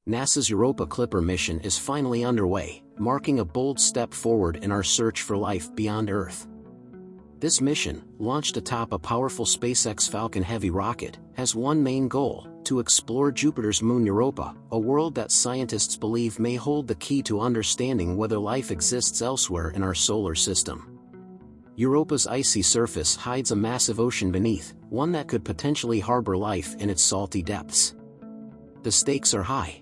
NASA's Europa Clipper mission is finally underway, marking a bold step forward in our search for life beyond Earth. This mission, launched atop a powerful SpaceX Falcon Heavy rocket, has one main goal: to explore Jupiter's moon Europa, a world that scientists believe may hold the key to understanding whether life exists elsewhere in our solar system. Europa's icy surface hides a massive ocean beneath, one that could potentially harbor life in its salty depths. The stakes are high.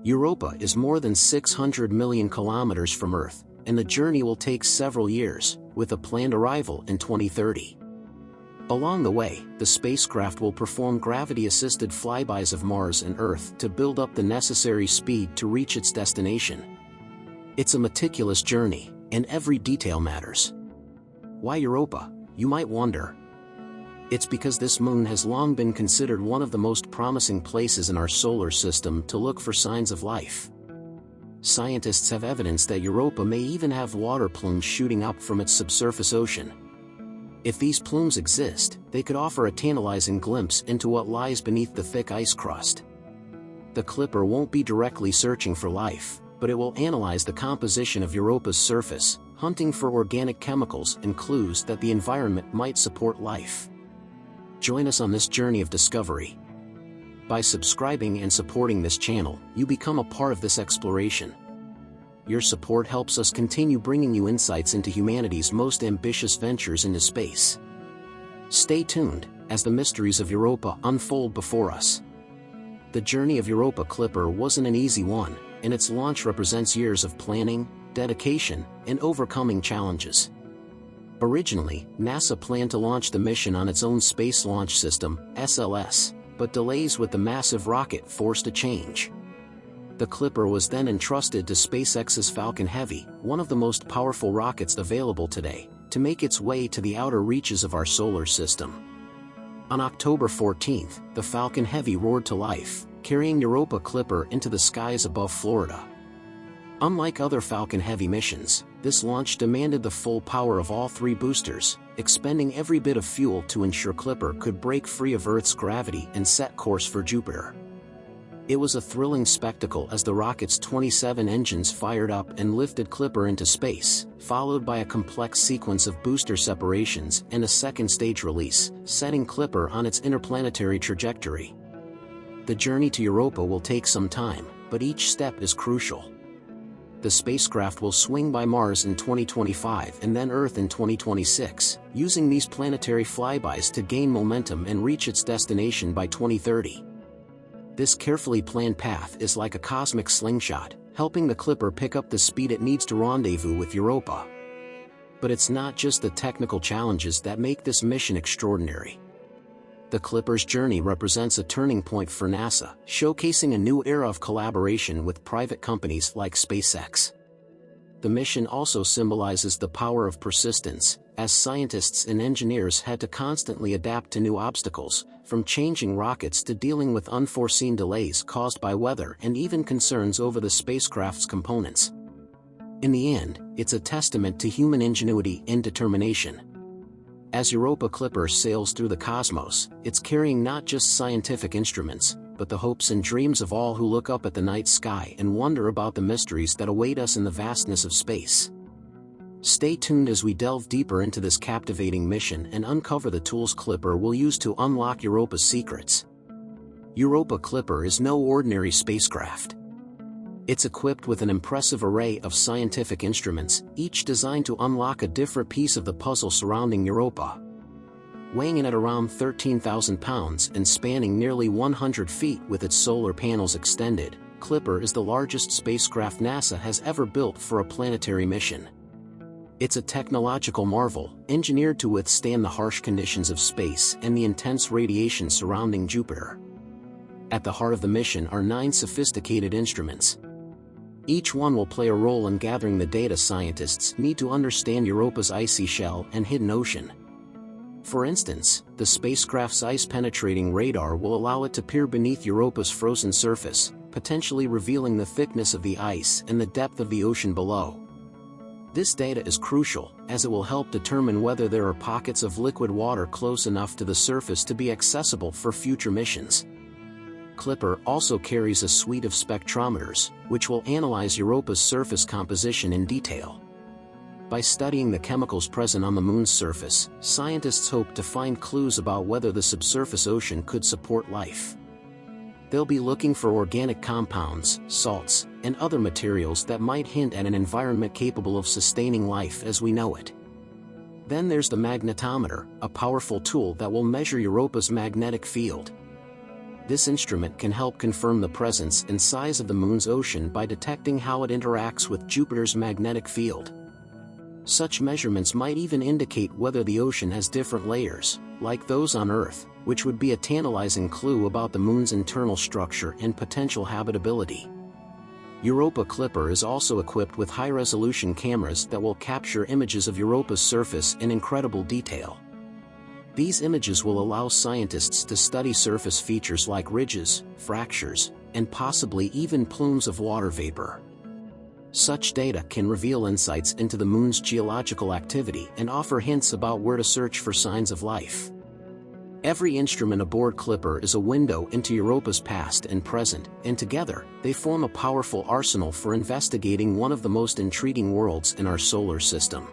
Europa is more than 600 million kilometers from Earth, and the journey will take several years, with a planned arrival in 2030. Along the way, the spacecraft will perform gravity-assisted flybys of Mars and Earth to build up the necessary speed to reach its destination. It's a meticulous journey, and every detail matters. Why Europa, you might wonder? It's because this moon has long been considered one of the most promising places in our solar system to look for signs of life. Scientists have evidence that Europa may even have water plumes shooting up from its subsurface ocean. If these plumes exist, they could offer a tantalizing glimpse into what lies beneath the thick ice crust. The Clipper won't be directly searching for life, but it will analyze the composition of Europa's surface, hunting for organic chemicals and clues that the environment might support life. Join us on this journey of discovery. By subscribing and supporting this channel, you become a part of this exploration. Your support helps us continue bringing you insights into humanity's most ambitious ventures into space. Stay tuned, as the mysteries of Europa unfold before us. The journey of Europa Clipper wasn't an easy one, and its launch represents years of planning, dedication, and overcoming challenges. Originally, NASA planned to launch the mission on its own Space Launch System, SLS, but delays with the massive rocket forced a change. The Clipper was then entrusted to SpaceX's Falcon Heavy, one of the most powerful rockets available today, to make its way to the outer reaches of our solar system. On October 14, the Falcon Heavy roared to life, carrying Europa Clipper into the skies above Florida. Unlike other Falcon Heavy missions, this launch demanded the full power of all three boosters, expending every bit of fuel to ensure Clipper could break free of Earth's gravity and set course for Jupiter. It was a thrilling spectacle as the rocket's 27 engines fired up and lifted Clipper into space, followed by a complex sequence of booster separations and a second stage release, setting Clipper on its interplanetary trajectory. The journey to Europa will take some time, but each step is crucial. The spacecraft will swing by Mars in 2025 and then Earth in 2026, using these planetary flybys to gain momentum and reach its destination by 2030. This carefully planned path is like a cosmic slingshot, helping the Clipper pick up the speed it needs to rendezvous with Europa. But it's not just the technical challenges that make this mission extraordinary. The Clipper's journey represents a turning point for NASA, showcasing a new era of collaboration with private companies like SpaceX. The mission also symbolizes the power of persistence, as scientists and engineers had to constantly adapt to new obstacles, from changing rockets to dealing with unforeseen delays caused by weather and even concerns over the spacecraft's components. In the end, it's a testament to human ingenuity and determination. As Europa Clipper sails through the cosmos, it's carrying not just scientific instruments, but the hopes and dreams of all who look up at the night sky and wonder about the mysteries that await us in the vastness of space. Stay tuned as we delve deeper into this captivating mission and uncover the tools Clipper will use to unlock Europa's secrets. Europa Clipper is no ordinary spacecraft. It's equipped with an impressive array of scientific instruments, each designed to unlock a different piece of the puzzle surrounding Europa. Weighing in at around 13,000 pounds and spanning nearly 100 feet with its solar panels extended, Clipper is the largest spacecraft NASA has ever built for a planetary mission. It's a technological marvel, engineered to withstand the harsh conditions of space and the intense radiation surrounding Jupiter. At the heart of the mission are 9 sophisticated instruments. Each one will play a role in gathering the data scientists need to understand Europa's icy shell and hidden ocean. For instance, the spacecraft's ice-penetrating radar will allow it to peer beneath Europa's frozen surface, potentially revealing the thickness of the ice and the depth of the ocean below. This data is crucial, as it will help determine whether there are pockets of liquid water close enough to the surface to be accessible for future missions. Clipper also carries a suite of spectrometers, which will analyze Europa's surface composition in detail. By studying the chemicals present on the Moon's surface, scientists hope to find clues about whether the subsurface ocean could support life. They'll be looking for organic compounds, salts, and other materials that might hint at an environment capable of sustaining life as we know it. Then there's the magnetometer, a powerful tool that will measure Europa's magnetic field. This instrument can help confirm the presence and size of the Moon's ocean by detecting how it interacts with Jupiter's magnetic field. Such measurements might even indicate whether the ocean has different layers, like those on Earth, which would be a tantalizing clue about the Moon's internal structure and potential habitability. Europa Clipper is also equipped with high-resolution cameras that will capture images of Europa's surface in incredible detail. These images will allow scientists to study surface features like ridges, fractures, and possibly even plumes of water vapor. Such data can reveal insights into the Moon's geological activity and offer hints about where to search for signs of life. Every instrument aboard Clipper is a window into Europa's past and present, and together, they form a powerful arsenal for investigating one of the most intriguing worlds in our solar system.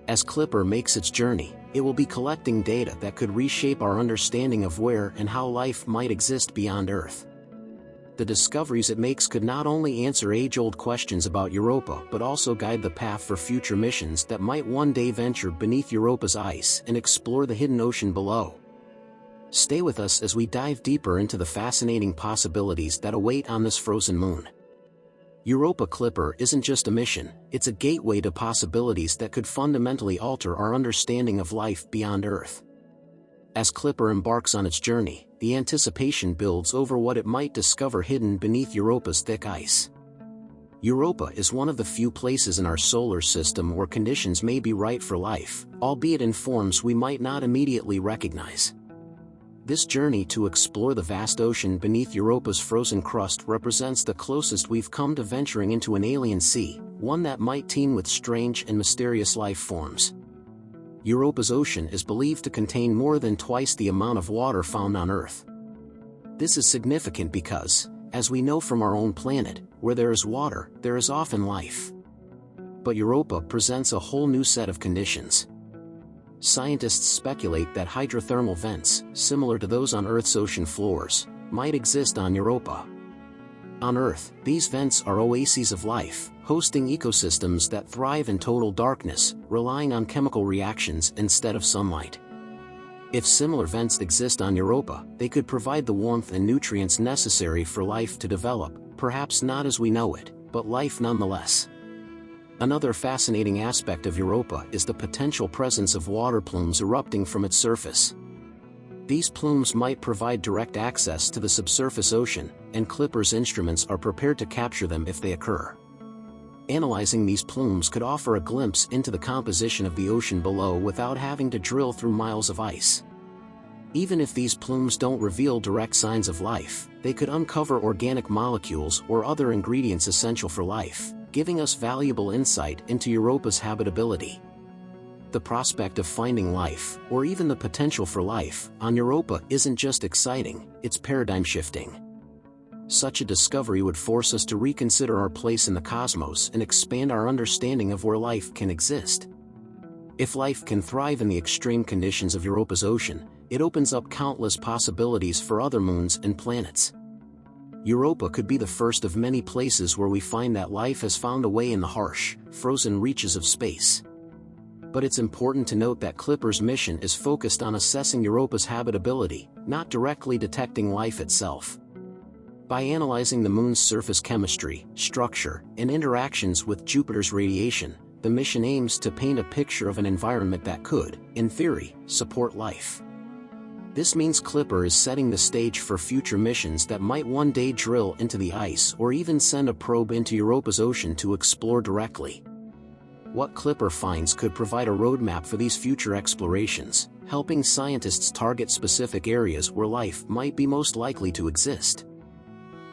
As Clipper makes its journey, it will be collecting data that could reshape our understanding of where and how life might exist beyond Earth. The discoveries it makes could not only answer age-old questions about Europa but also guide the path for future missions that might one day venture beneath Europa's ice and explore the hidden ocean below. Stay with us as we dive deeper into the fascinating possibilities that await on this frozen moon. Europa Clipper isn't just a mission, it's a gateway to possibilities that could fundamentally alter our understanding of life beyond Earth. As Clipper embarks on its journey, the anticipation builds over what it might discover hidden beneath Europa's thick ice. Europa is one of the few places in our solar system where conditions may be right for life, albeit in forms we might not immediately recognize. This journey to explore the vast ocean beneath Europa's frozen crust represents the closest we've come to venturing into an alien sea, one that might teem with strange and mysterious life forms. Europa's ocean is believed to contain more than twice the amount of water found on Earth. This is significant because, as we know from our own planet, where there is water, there is often life. But Europa presents a whole new set of conditions. Scientists speculate that hydrothermal vents, similar to those on Earth's ocean floors, might exist on Europa. On Earth, these vents are oases of life, hosting ecosystems that thrive in total darkness, relying on chemical reactions instead of sunlight. If similar vents exist on Europa, they could provide the warmth and nutrients necessary for life to develop, perhaps not as we know it, but life nonetheless. Another fascinating aspect of Europa is the potential presence of water plumes erupting from its surface. These plumes might provide direct access to the subsurface ocean, and Clipper's instruments are prepared to capture them if they occur. Analyzing these plumes could offer a glimpse into the composition of the ocean below without having to drill through miles of ice. Even if these plumes don't reveal direct signs of life, they could uncover organic molecules or other ingredients essential for life, giving us valuable insight into Europa's habitability. The prospect of finding life, or even the potential for life, on Europa isn't just exciting, it's paradigm-shifting. Such a discovery would force us to reconsider our place in the cosmos and expand our understanding of where life can exist. If life can thrive in the extreme conditions of Europa's ocean, it opens up countless possibilities for other moons and planets. Europa could be the first of many places where we find that life has found a way in the harsh, frozen reaches of space. But it's important to note that Clipper's mission is focused on assessing Europa's habitability, not directly detecting life itself. By analyzing the Moon's surface chemistry, structure, and interactions with Jupiter's radiation, the mission aims to paint a picture of an environment that could, in theory, support life. This means Clipper is setting the stage for future missions that might one day drill into the ice or even send a probe into Europa's ocean to explore directly. What Clipper finds could provide a roadmap for these future explorations, helping scientists target specific areas where life might be most likely to exist.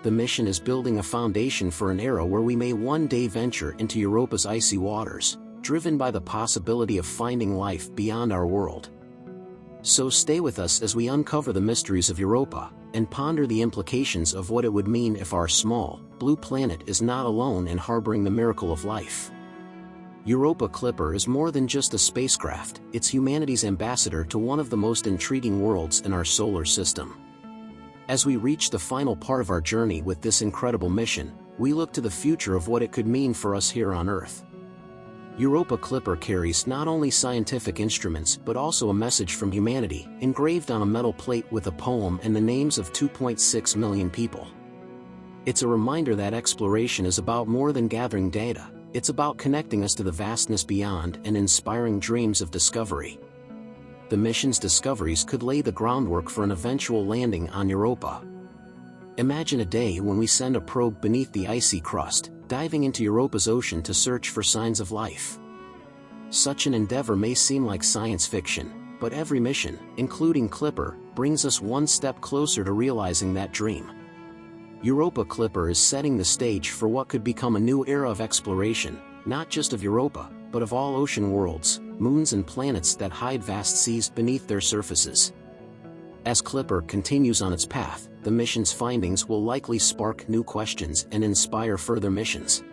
The mission is building a foundation for an era where we may one day venture into Europa's icy waters, driven by the possibility of finding life beyond our world. So stay with us as we uncover the mysteries of Europa, and ponder the implications of what it would mean if our small, blue planet is not alone in harboring the miracle of life. Europa Clipper is more than just a spacecraft, it's humanity's ambassador to one of the most intriguing worlds in our solar system. As we reach the final part of our journey with this incredible mission, we look to the future of what it could mean for us here on Earth. Europa Clipper carries not only scientific instruments but also a message from humanity, engraved on a metal plate with a poem and the names of 2.6 million people. It's a reminder that exploration is about more than gathering data, it's about connecting us to the vastness beyond and inspiring dreams of discovery. The mission's discoveries could lay the groundwork for an eventual landing on Europa. Imagine a day when we send a probe beneath the icy crust, diving into Europa's ocean to search for signs of life. Such an endeavor may seem like science fiction, but every mission, including Clipper, brings us one step closer to realizing that dream. Europa Clipper is setting the stage for what could become a new era of exploration, not just of Europa, but of all ocean worlds, moons and planets that hide vast seas beneath their surfaces. As Clipper continues on its path, the mission's findings will likely spark new questions and inspire further missions.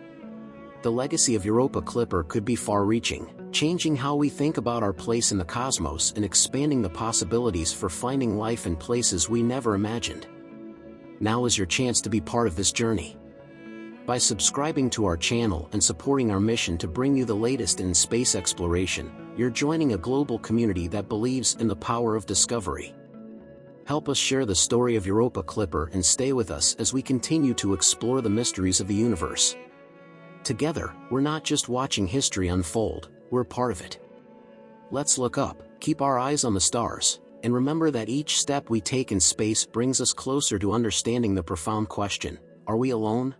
The legacy of Europa Clipper could be far-reaching, changing how we think about our place in the cosmos and expanding the possibilities for finding life in places we never imagined. Now is your chance to be part of this journey. By subscribing to our channel and supporting our mission to bring you the latest in space exploration, you're joining a global community that believes in the power of discovery. Help us share the story of Europa Clipper and stay with us as we continue to explore the mysteries of the universe. Together, we're not just watching history unfold, we're part of it. Let's look up, keep our eyes on the stars, and remember that each step we take in space brings us closer to understanding the profound question: are we alone?